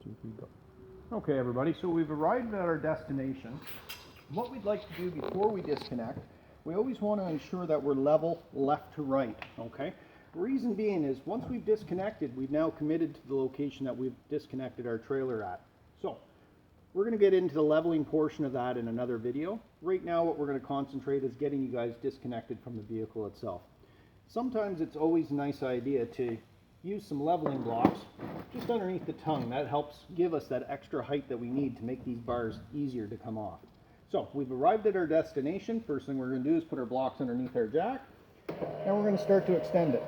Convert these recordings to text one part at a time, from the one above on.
2, 3, go. Okay, everybody, so we've arrived at our destination. What we'd like to do before we disconnect, we always want to ensure that we're level left to right, okay? The reason being is once we've disconnected, we've now committed to the location that we've disconnected our trailer at. So we're going to get into the leveling portion of that in another video. Right now what we're going to concentrate is getting you guys disconnected from the vehicle itself. Sometimes it's always a nice idea to use some leveling blocks just underneath the tongue. That helps give us that extra height that we need to make these bars easier to come off. So we've arrived at our destination. First thing we're going to do is put our blocks underneath our jack, and we're going to start to extend it.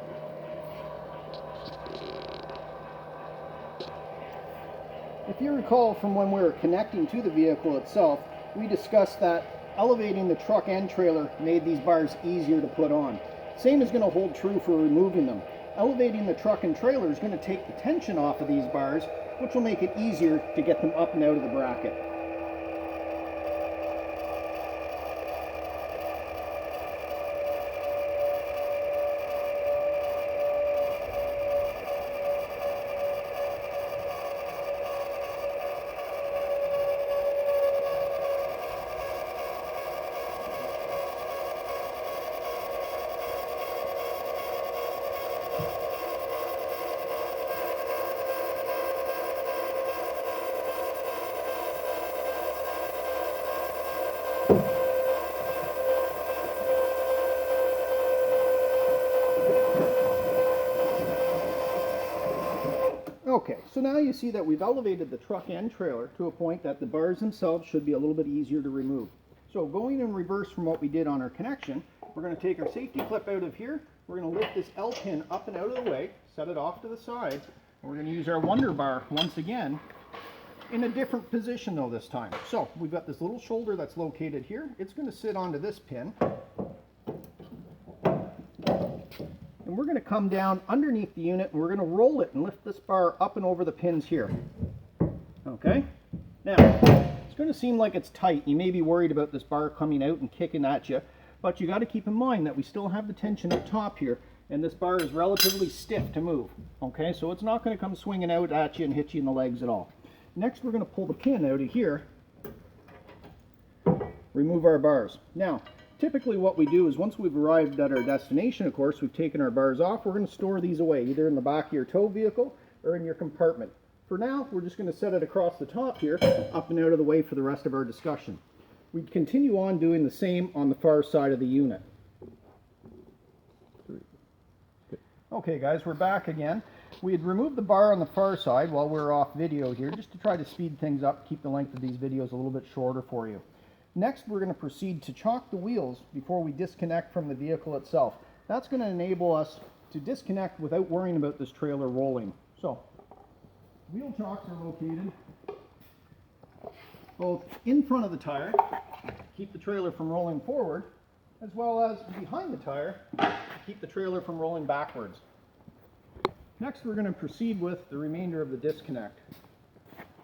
If you recall from when we were connecting to the vehicle itself, we discussed that elevating the truck and trailer made these bars easier to put on. Same is going to hold true for removing them. Elevating the truck and trailer is going to take the tension off of these bars, which will make it easier to get them up and out of the bracket. Okay, so now you see that we've elevated the truck and trailer to a point that the bars themselves should be a little bit easier to remove. So going in reverse from what we did on our connection, we're going to take our safety clip out of here, we're going to lift this L pin up and out of the way, set it off to the side, and we're going to use our Wonder Bar once again in a different position though this time. So we've got this little shoulder that's located here, it's going to sit onto this pin. And we're going to come down underneath the unit and we're going to roll it and lift this bar up and over the pins here. Okay? Now, it's going to seem like it's tight. You may be worried about this bar coming out and kicking at you, but you got to keep in mind that we still have the tension up top here and this bar is relatively stiff to move. Okay? So it's not going to come swinging out at you and hit you in the legs at all. Next, we're going to pull the pin out of here, remove our bars. Now, typically what we do is once we've arrived at our destination, of course, we've taken our bars off, we're going to store these away, either in the back of your tow vehicle or in your compartment. For now, we're just going to set it across the top here, up and out of the way for the rest of our discussion. We continue on doing the same on the far side of the unit. Okay guys, we're back again. We had removed the bar on the far side while we were off video here, just to try to speed things up, keep the length of these videos a little bit shorter for you. Next, we're going to proceed to chock the wheels before we disconnect from the vehicle itself. That's going to enable us to disconnect without worrying about this trailer rolling. So, wheel chocks are located both in front of the tire, to keep the trailer from rolling forward, as well as behind the tire, to keep the trailer from rolling backwards. Next, we're going to proceed with the remainder of the disconnect.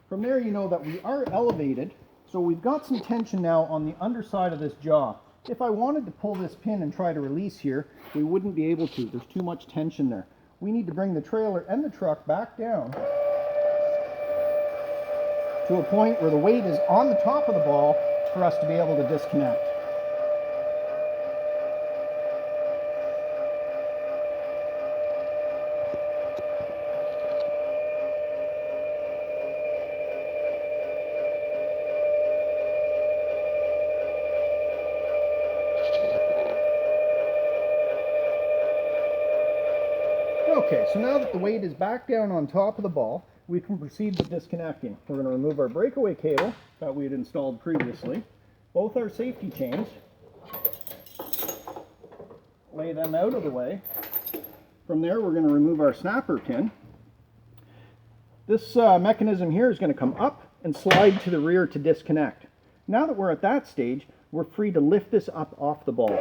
From there, you know that we are elevated. So we've got some tension now on the underside of this jaw. If I wanted to pull this pin and try to release here, we wouldn't be able to. There's too much tension there. We need to bring the trailer and the truck back down to a point where the weight is on the top of the ball for us to be able to disconnect. Okay, so now that the weight is back down on top of the ball, we can proceed with disconnecting. We're going to remove our breakaway cable that we had installed previously, both our safety chains, lay them out of the way. From there, we're going to remove our snapper pin. This mechanism here is going to come up and slide to the rear to disconnect. Now that we're at that stage, we're free to lift this up off the ball.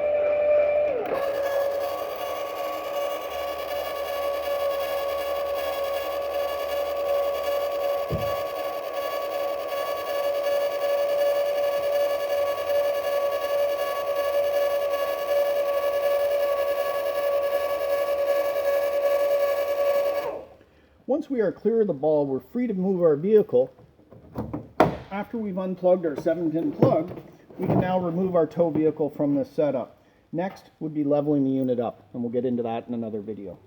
Once we are clear of the ball, we're free to move our vehicle. After we've unplugged our 7-pin plug, we can now remove our tow vehicle from this setup. Next would be leveling the unit up, and we'll get into that in another video.